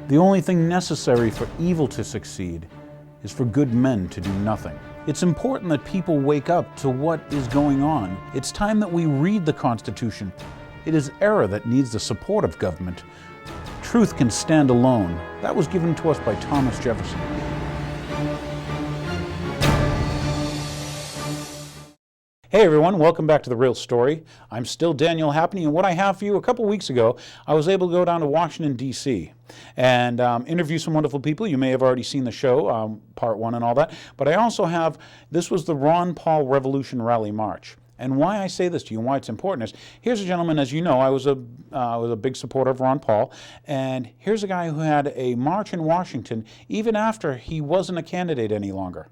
The only thing necessary for evil to succeed is for good men to do nothing. It's important that people wake up to what is going on. It's time that we read the Constitution. It is error that needs the support of government. Truth can stand alone. That was given to us by Thomas Jefferson. Hey everyone, welcome back to The Real Story. I'm still Daniel Happney, and what I have for you, a couple weeks ago, I was able to go down to Washington, D.C. and interview some wonderful people. You may have already seen the show, part one and all that, but I also have, this was the Ron Paul Revolution Rally March. And why I say this to you and why it's important is, here's a gentleman, as you know, I was a big supporter of Ron Paul, and here's a guy who had a march in Washington even after he wasn't a candidate any longer.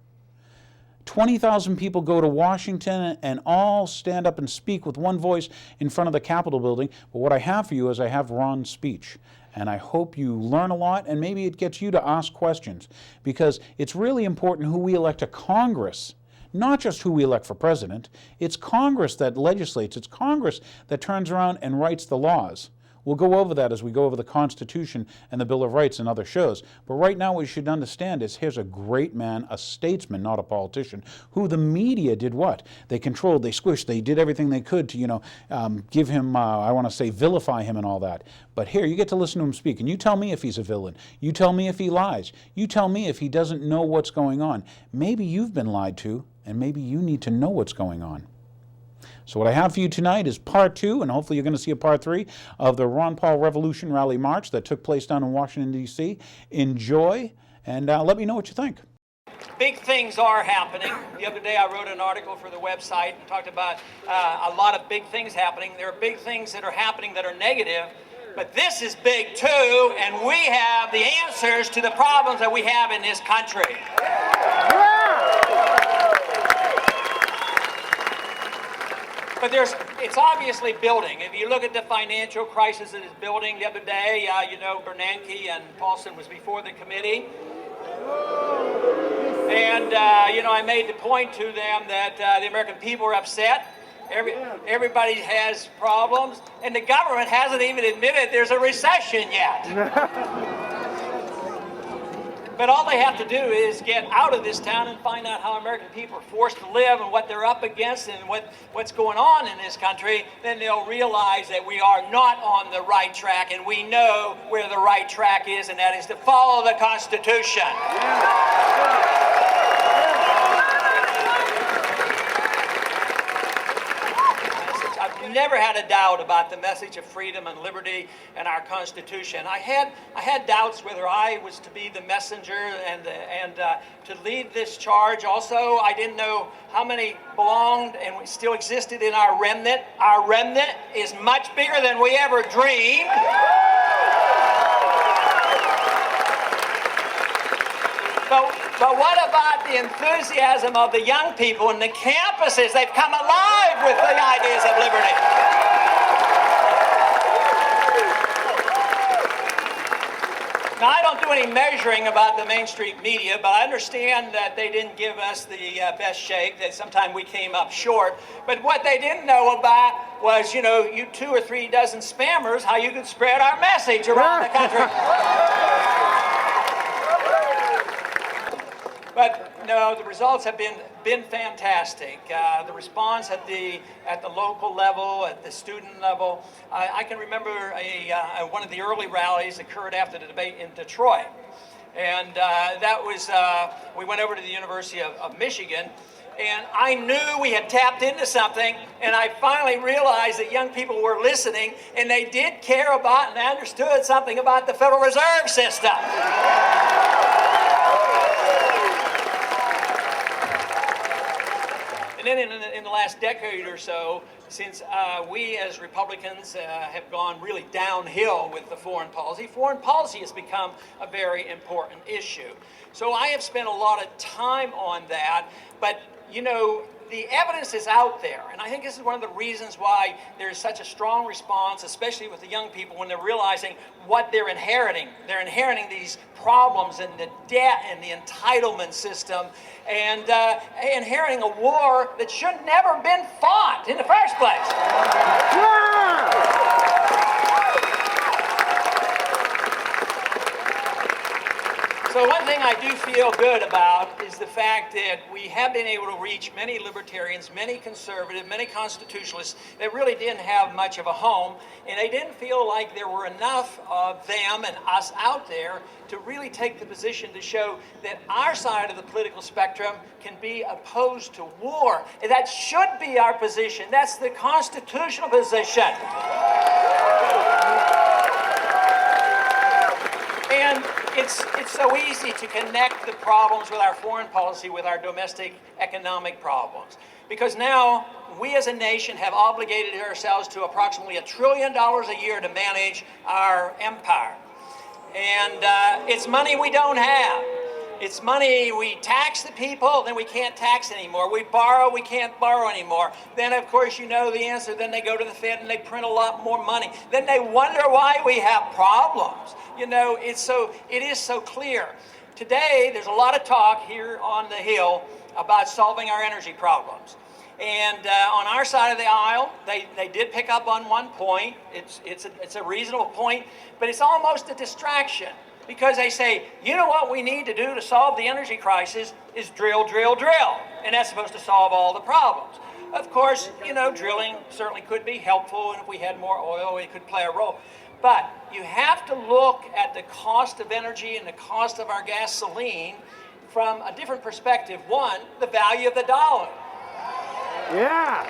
20,000 people go to Washington and all stand up and speak with one voice in front of the Capitol building. But what I have for you is I have Ron's speech. And I hope you learn a lot, and maybe it gets you to ask questions, because it's really important who we elect to Congress, not just who we elect for president. It's Congress that legislates. It's Congress that turns around and writes the laws. We'll go over that as we go over the Constitution and the Bill of Rights and other shows. But right now what you should understand is here's a great man, a statesman, not a politician, who the media did what? They controlled, they squished, they did everything they could to, give him, I want to say, vilify him and all that. But here, you get to listen to him speak, and you tell me if he's a villain. You tell me if he lies. You tell me if he doesn't know what's going on. Maybe you've been lied to, and maybe you need to know what's going on. So what I have for you tonight is part two, and hopefully you're going to see a part three of the Ron Paul Revolution Rally March that took place down in Washington, D.C. Enjoy, and let me know what you think. Big things are happening. The other day I wrote an article for the website and talked about a lot of big things happening. There are big things that are happening that are negative, but this is big too, and we have the answers to the problems that we have in this country. But it's obviously building. If you look at the financial crisis that is building, the other day, Bernanke and Paulson was before the committee. And, I made the point to them that the American people are upset. Everybody has problems, and the government hasn't even admitted there's a recession yet. But all they have to do is get out of this town and find out how American people are forced to live and what they're up against and what's going on in this country. Then they'll realize that we are not on the right track, and we know where the right track is, and that is to follow the Constitution. I've never had a doubt about the message of freedom and liberty and our Constitution. I had doubts whether I was to be the messenger and to lead this charge. Also, I didn't know how many belonged and still existed in our remnant. Our remnant is much bigger than we ever dreamed. But what about the enthusiasm of the young people in the campuses? They've come alive with the ideas of liberty. Now, I don't do any measuring about the mainstream media, but I understand that they didn't give us the best shake, that sometimes we came up short. But what they didn't know about was, you 2 or 3 dozen spammers, how you could spread our message around the country. But no, the results have been fantastic. The response at the local level, at the student level. I can remember one of the early rallies occurred after the debate in Detroit, and that was we went over to the University of Michigan, and I knew we had tapped into something, and I finally realized that young people were listening, and they did care about and understood something about the Federal Reserve System. And then in the last decade or so, since we as Republicans have gone really downhill with the foreign policy has become a very important issue. So I have spent a lot of time on that, but the evidence is out there, and I think this is one of the reasons why there's such a strong response, especially with the young people, when they're realizing what they're inheriting. They're inheriting these problems and the debt and the entitlement system, and inheriting a war that should never have been fought in the first place. one thing I do feel good about is the fact that we have been able to reach many libertarians, many conservative, many constitutionalists that really didn't have much of a home, and they didn't feel like there were enough of them and us out there to really take the position to show that our side of the political spectrum can be opposed to war. And that should be our position. That's the constitutional position. And it's so easy to connect the problems with our foreign policy with our domestic economic problems. Because now we as a nation have obligated ourselves to approximately $1 trillion a year to manage our empire. And it's money we don't have. It's money we tax the people, then we can't tax anymore. We borrow, we can't borrow anymore. Then, of course, you know the answer. Then they go to the Fed and they print a lot more money. Then they wonder why we have problems. You know, it is so clear. Today, there's a lot of talk here on the Hill about solving our energy problems. And on our side of the aisle, they did pick up on one point. It's a reasonable point, but it's almost a distraction. Because they say, you know what we need to do to solve the energy crisis is drill, drill, drill. And that's supposed to solve all the problems. Of course, you know, drilling certainly could be helpful, and if we had more oil, it could play a role. But you have to look at the cost of energy and the cost of our gasoline from a different perspective. One, the value of the dollar. Yeah.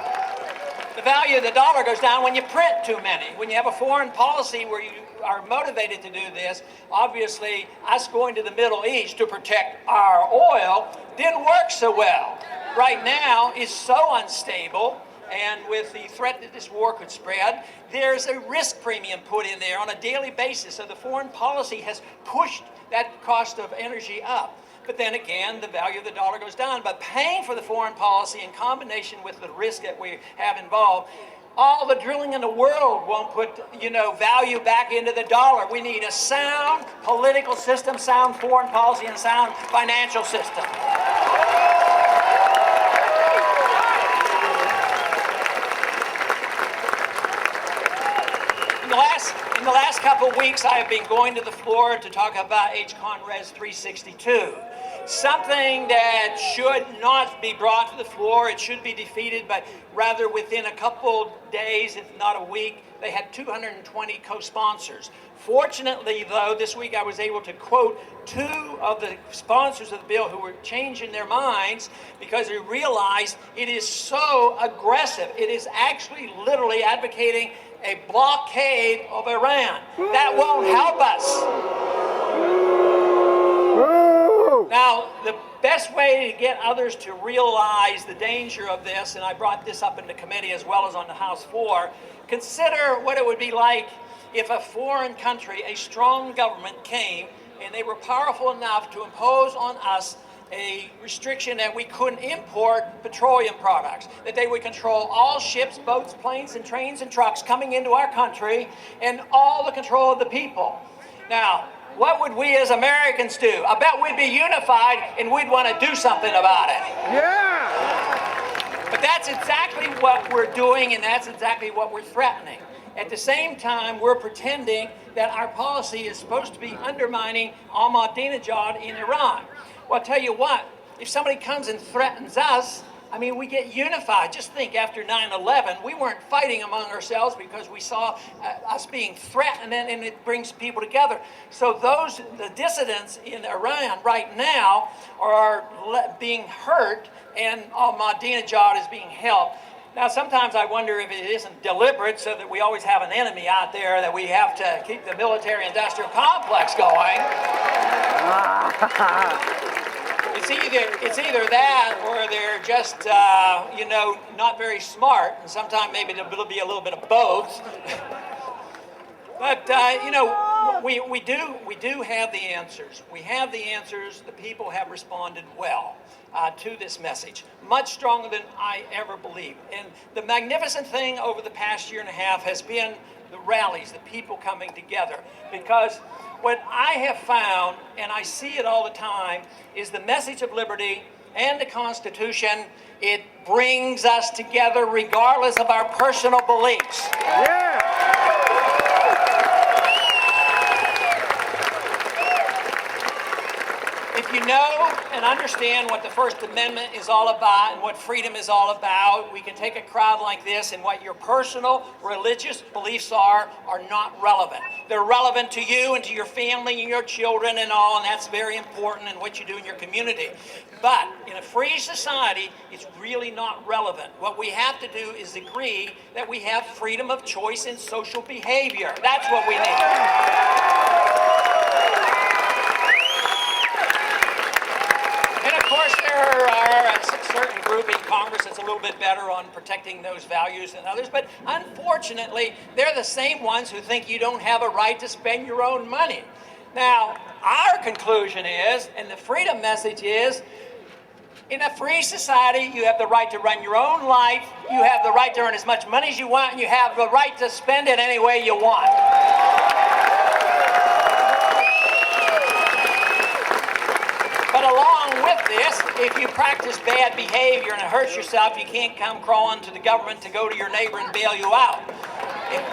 The value of the dollar goes down when you print too many. When you have a foreign policy where you are motivated to do this, obviously us going to the Middle East to protect our oil didn't work so well. Right now is so unstable, and with the threat that this war could spread, there's a risk premium put in there on a daily basis. So the foreign policy has pushed that cost of energy up. But then again, the value of the dollar goes down. But paying for the foreign policy in combination with the risk that we have involved, all the drilling in the world won't put, you know, value back into the dollar. We need a sound political system, sound foreign policy, and sound financial system. In the last couple of weeks, I have been going to the floor to talk about H-Con Res 362. Something that should not be brought to the floor. It should be defeated, but rather within a couple days, if not a week, they had 220 co-sponsors. Fortunately, though, this week I was able to quote two of the sponsors of the bill who were changing their minds because they realized it is so aggressive. It is actually literally advocating a blockade of Iran. That won't help us. Now, the best way to get others to realize the danger of this, and I brought this up in the committee as well as on the House floor, consider what it would be like if a foreign country, a strong government came and they were powerful enough to impose on us a restriction that we couldn't import petroleum products, that they would control all ships, boats, planes, and trains and trucks coming into our country, and all the control of the people. Now, what would we as Americans do? I bet we'd be unified and we'd want to do something about it. Yeah! But that's exactly what we're doing, and that's exactly what we're threatening. At the same time, we're pretending that our policy is supposed to be undermining Ahmadinejad in Iran. Well, I'll tell you what, if somebody comes and threatens us, I mean, we get unified. Just think, after 9/11, we weren't fighting among ourselves because we saw us being threatened, and it brings people together. So the dissidents in Iran right now are being hurt, and Ahmadinejad is being helped. Now, sometimes I wonder if it isn't deliberate so that we always have an enemy out there that we have to keep the military-industrial complex going. It's either that or they're just, you know, not very smart, and sometimes maybe it'll be a little bit of both. But, you know, we do have the answers. We have the answers. The people have responded well to this message, much stronger than I ever believed. And the magnificent thing over the past year and a half has been the rallies, the people coming together. Because what I have found, and I see it all the time, is the message of liberty and the Constitution. It brings us together regardless of our personal beliefs. Yeah! If you know and understand what the First Amendment is all about and what freedom is all about, we can take a crowd like this and what your personal religious beliefs are not relevant. They're relevant to you and to your family and your children and all, and that's very important in what you do in your community. But in a free society, it's really not relevant. What we have to do is agree that we have freedom of choice in social behavior. That's what we need. Of course, there are a certain group in Congress that's a little bit better on protecting those values than others, but unfortunately, they're the same ones who think you don't have a right to spend your own money. Now, our conclusion is, and the freedom message is, in a free society, you have the right to run your own life, you have the right to earn as much money as you want, and you have the right to spend it any way you want. But along with this, if you practice bad behavior and it hurts yourself, you can't come crawling to the government to go to your neighbor and bail you out.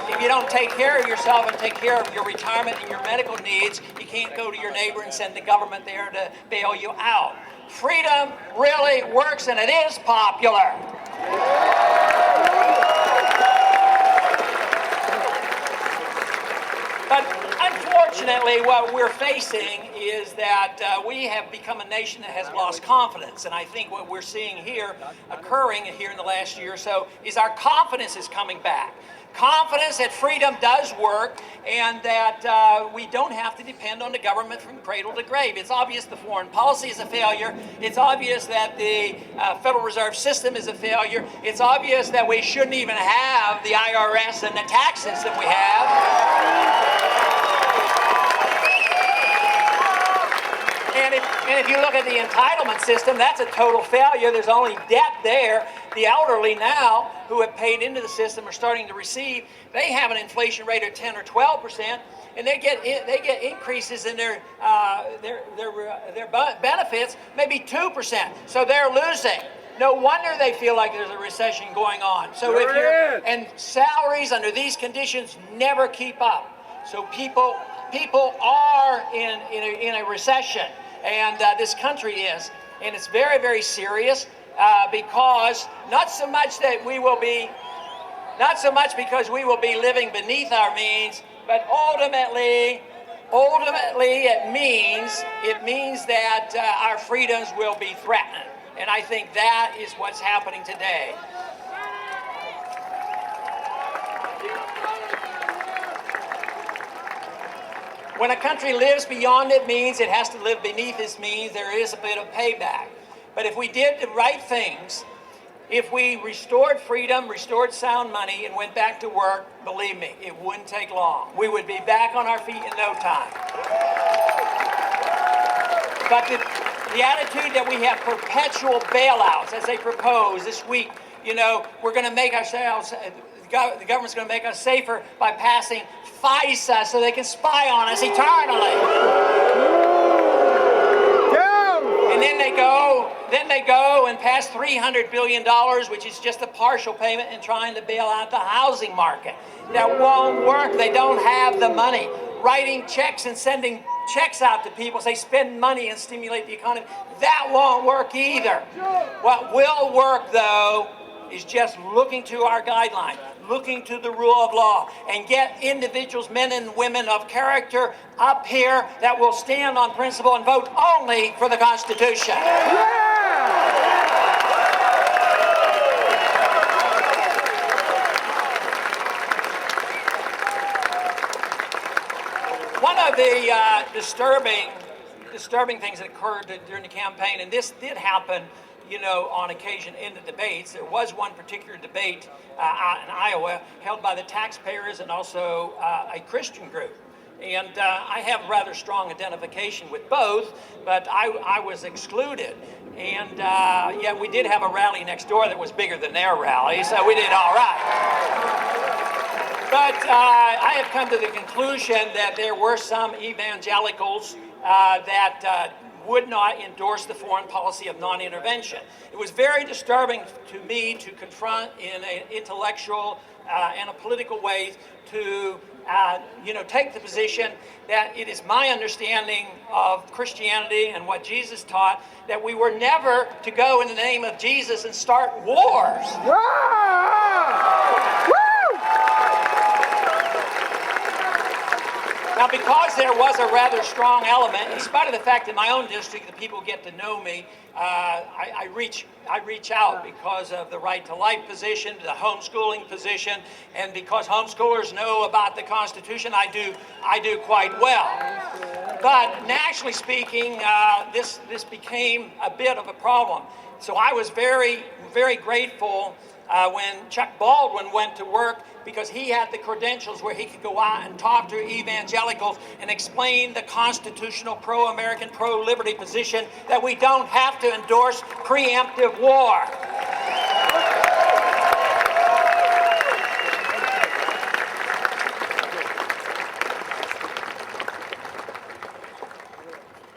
If you don't take care of yourself and take care of your retirement and your medical needs, you can't go to your neighbor and send the government there to bail you out. Freedom really works, and it is popular. But unfortunately, what we're facing is that we have become a nation that has lost confidence. And I think what we're seeing here, occurring here in the last year or so, is our confidence is coming back. Confidence that freedom does work and that we don't have to depend on the government from cradle to grave. It's obvious the foreign policy is a failure. It's obvious that the Federal Reserve System is a failure. It's obvious that we shouldn't even have the IRS and the tax system we have. And if you look at the entitlement system, that's a total failure. There's only debt there. The elderly now who have paid into the system are starting to receive. They have an inflation rate of 10 or 12%, and they get increases in their benefits, maybe 2%. So they're losing. No wonder they feel like there's a recession going on. So and salaries under these conditions never keep up. So people are in a recession. And this country is, and it's very, very serious because not so much because we will be living beneath our means, but ultimately it means that our freedoms will be threatened. And I think that is what's happening today. When a country lives beyond its means, it has to live beneath its means. There is a bit of payback. But if we did the right things, if we restored freedom, restored sound money, and went back to work, believe me, it wouldn't take long. We would be back on our feet in no time. But the attitude that we have perpetual bailouts, as they propose this week, we're going to make ourselves, the government's going to make us safer by passing FISA so they can spy on us eternally. And then they go and pass $300 billion, which is just a partial payment, and trying to bail out the housing market. That won't work. They don't have the money. Writing checks and sending checks out to people, say spend money and stimulate the economy, that won't work either. What will work, though, is just looking to our guidelines, looking to the rule of law, and get individuals, men and women of character up here that will stand on principle and vote only for the Constitution. One of the disturbing things that occurred during the campaign, and this did happen on occasion in the debates. There was one particular debate out in Iowa held by the taxpayers and also a Christian group. And I have rather strong identification with both, but I was excluded. And we did have a rally next door that was bigger than their rally, so we did all right. But I have come to the conclusion that there were some evangelicals that would not endorse the foreign policy of non-intervention. It was very disturbing to me to confront in an intellectual and a political way to take the position that it is my understanding of Christianity and what Jesus taught that we were never to go in the name of Jesus and start wars. Now, because there was a rather strong element, in spite of the fact in my own district that people get to know me, I reach out because of the right to life position, the homeschooling position, and because homeschoolers know about the Constitution, I do quite well. But nationally speaking, this became a bit of a problem. So I was very, very grateful when Chuck Baldwin went to work, because he had the credentials where he could go out and talk to evangelicals and explain the constitutional pro-American, pro-liberty position that we don't have to endorse preemptive war.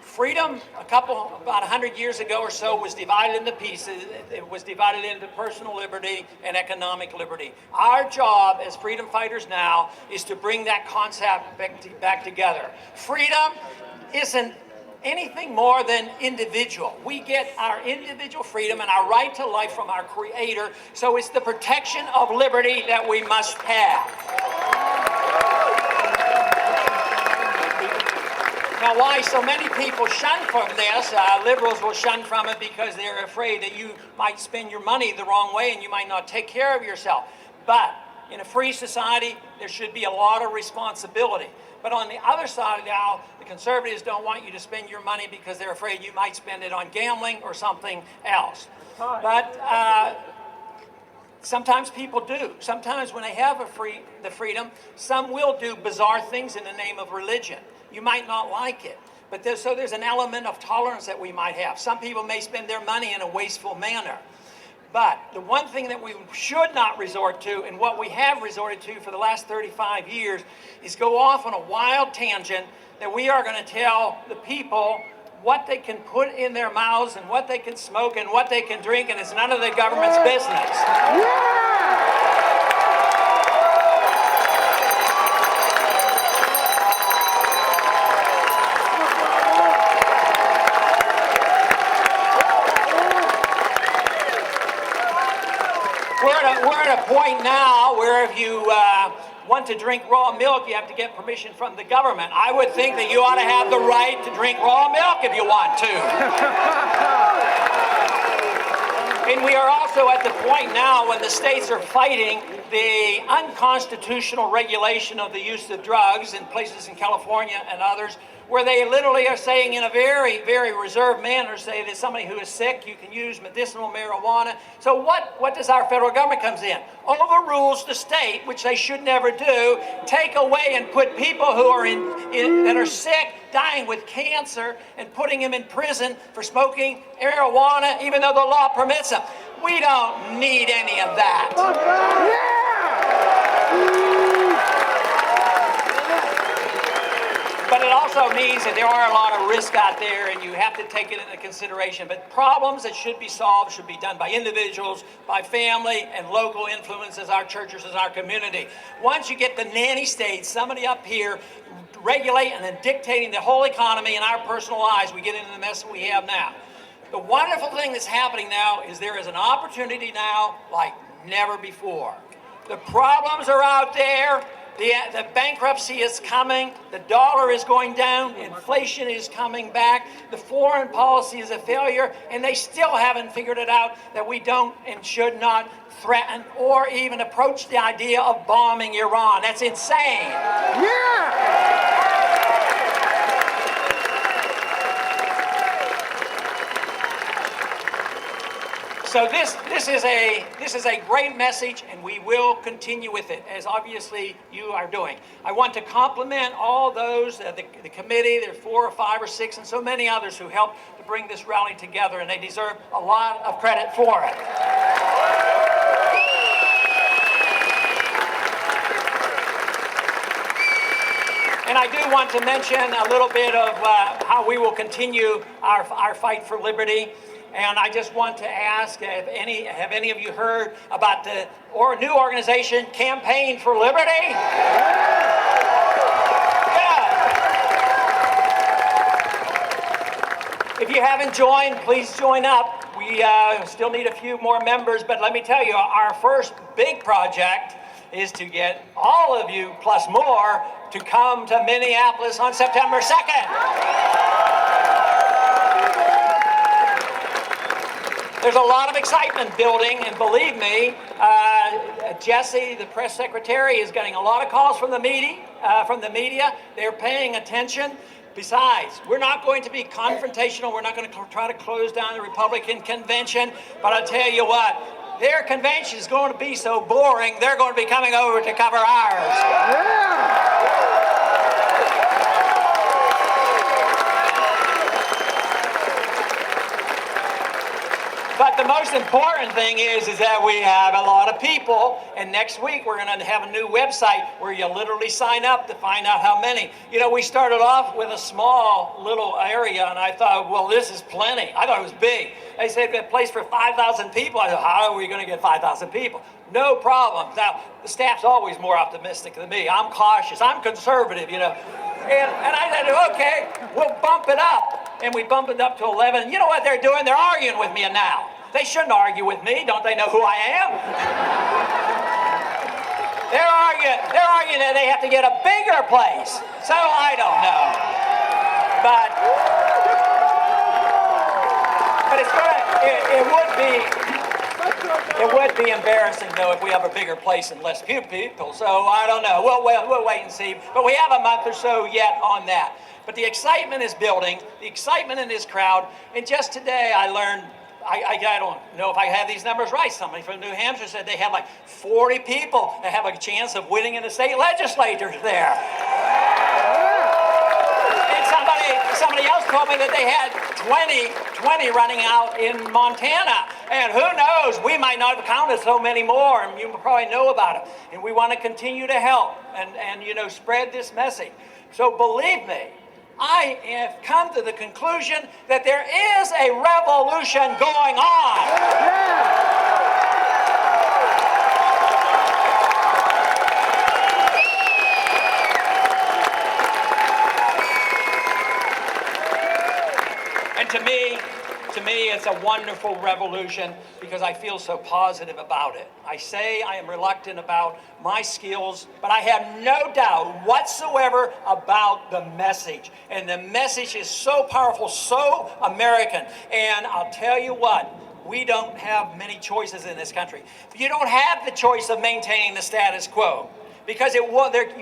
Freedom, about 100 years ago or so, was divided into pieces. It was divided into personal liberty and economic liberty. Our job as freedom fighters now is to bring that concept back together. Freedom isn't anything more than individual. We get our individual freedom and our right to life from our Creator, so it's the protection of liberty that we must have. Now, why so many people shun from this, liberals will shun from it because they're afraid that you might spend your money the wrong way and you might not take care of yourself. But in a free society, there should be a lot of responsibility. But on the other side now, the conservatives don't want you to spend your money because they're afraid you might spend it on gambling or something else. But sometimes people do. Sometimes when they have the freedom, some will do bizarre things in the name of religion. You might not like it, but there's an element of tolerance that we might have. Some people may spend their money in a wasteful manner. But the one thing that we should not resort to, and what we have resorted to for the last 35 years, is go off on a wild tangent that we are going to tell the people what they can put in their mouths and what they can smoke and what they can drink, and it's none of the government's business. We're at a point now where if you want to drink raw milk, you have to get permission from the government. I would think that you ought to have the right to drink raw milk if you want to. And we are also at the point now when the states are fighting the unconstitutional regulation of the use of drugs in places in California and others, where they literally are saying in a very, very reserved manner, say that somebody who is sick, you can use medicinal marijuana. So what does our federal government comes in? Overrules the state, which they should never do, take away and put people who are that are sick, dying with cancer, and putting them in prison for smoking marijuana, even though the law permits them. We don't need any of that. But it also means that there are a lot of risks out there, and you have to take it into consideration. But problems that should be solved should be done by individuals, by family, and local influences, our churches, and our community. Once you get the nanny state, somebody up here regulating and dictating the whole economy and our personal lives, we get into the mess that we have now. The wonderful thing that's happening now is there is an opportunity now like never before. The problems are out there. The bankruptcy is coming, the dollar is going down, inflation is coming back, the foreign policy is a failure, and they still haven't figured it out that we don't and should not threaten or even approach the idea of bombing Iran. That's insane. Yeah! So this is a great message, and we will continue with it, as obviously you are doing. I want to compliment all those, the committee, there are 4 or 5 or 6, and so many others who helped to bring this rally together, and they deserve a lot of credit for it. And I do want to mention a little bit of how we will continue our fight for liberty. And I just want to ask, have any of you heard about the new organization, Campaign for Liberty? haven't joined, please join up. We still need a few more members, but let me tell you, our first big project is to get all of you, plus more, to come to Minneapolis on September 2nd. There's a lot of excitement building, and believe me, Jesse, the press secretary, is getting a lot of calls from the media. They're paying attention. Besides, we're not going to be confrontational. We're not going to try to close down the Republican convention. But I'll tell you what, their convention is going to be so boring, they're going to be coming over to cover ours. Yeah. But the most important thing is that we have a lot of people, and next week we're going to have a new website where you literally sign up to find out how many. You know, we started off with a small little area, and I thought, well, this is plenty. I thought it was big. They said a place for 5,000 people. I thought, how are we going to get 5,000 people? No problem. Now, the staff's always more optimistic than me. I'm cautious. I'm conservative, you know. And I said, okay, we'll bump it up. And we bumped it up to 11. You know what they're doing? They're arguing with me now. They shouldn't argue with me. Don't they know who I am? They're arguing that they have to get a bigger place. So I don't know. But it's it would be embarrassing though if we have a bigger place and less people. So I don't know. We'll wait and see. But we have a month or so yet on that. But the excitement is building, the excitement in this crowd. And just today I learned, I don't know if I have these numbers right. Somebody from New Hampshire said they have like 40 people that have a chance of winning in the state legislature there. And somebody else told me that they had 20 running out in Montana. And who knows, we might not have counted so many more, and you probably know about it. And we want to continue to help and you know, spread this message. So believe me, I have come to the conclusion that there is a revolution going on. And to me, it's a wonderful revolution because I feel so positive about it. I say I am reluctant about my skills, but I have no doubt whatsoever about the message. And the message is so powerful, so American. And I'll tell you what, we don't have many choices in this country. You don't have the choice of maintaining the status quo. Because you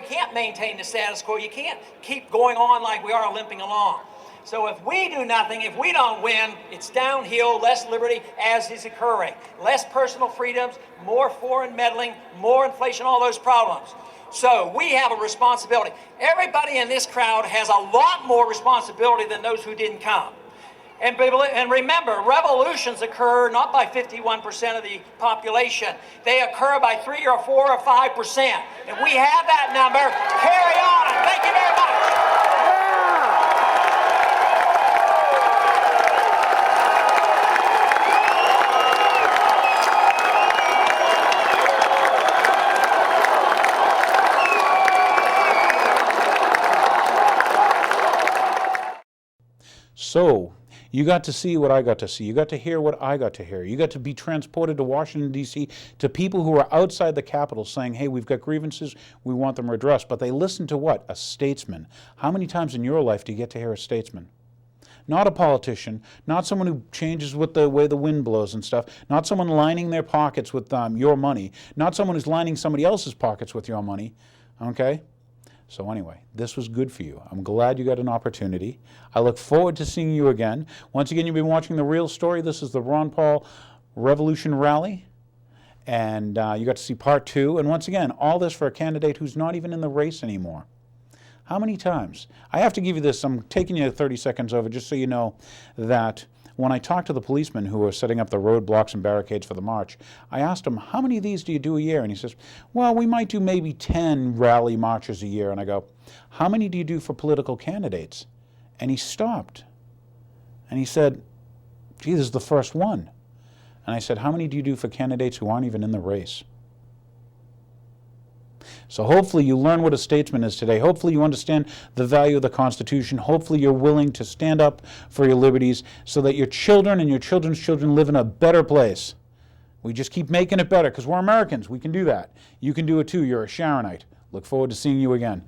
can't maintain the status quo. You can't keep going on like we are limping along. So if we do nothing, if we don't win, it's downhill, less liberty as is occurring. Less personal freedoms, more foreign meddling, more inflation, all those problems. So we have a responsibility. Everybody in this crowd has a lot more responsibility than those who didn't come. And remember, revolutions occur not by 51% of the population. They occur by 3 or 4 or 5%. And we have that number. Carry on. Thank you very much. So, you got to see what I got to see. You got to hear what I got to hear. You got to be transported to Washington, D.C., to people who are outside the Capitol saying, hey, we've got grievances, we want them redressed. But they listen to what? A statesman. How many times in your life do you get to hear a statesman? Not a politician, not someone who changes with the way the wind blows and stuff, not someone lining their pockets with your money, not someone who's lining somebody else's pockets with your money, okay? So anyway, this was good for you. I'm glad you got an opportunity. I look forward to seeing you again. Once again, you've been watching The Real Story. This is the Ron Paul Revolution Rally. And you got to see part 2. And once again, all this for a candidate who's not even in the race anymore. How many times? I have to give you this. I'm taking you 30 seconds over just so you know that when I talked to the policemen who were setting up the roadblocks and barricades for the march, I asked him, how many of these do you do a year? And he says, well, we might do maybe 10 rally marches a year. And I go, how many do you do for political candidates? And he stopped. And he said, gee, this is the first one. And I said, how many do you do for candidates who aren't even in the race? So hopefully you learn what a statesman is today. Hopefully you understand the value of the Constitution. Hopefully you're willing to stand up for your liberties so that your children and your children's children live in a better place. We just keep making it better because we're Americans. We can do that. You can do it too. You're a Sharonite. Look forward to seeing you again.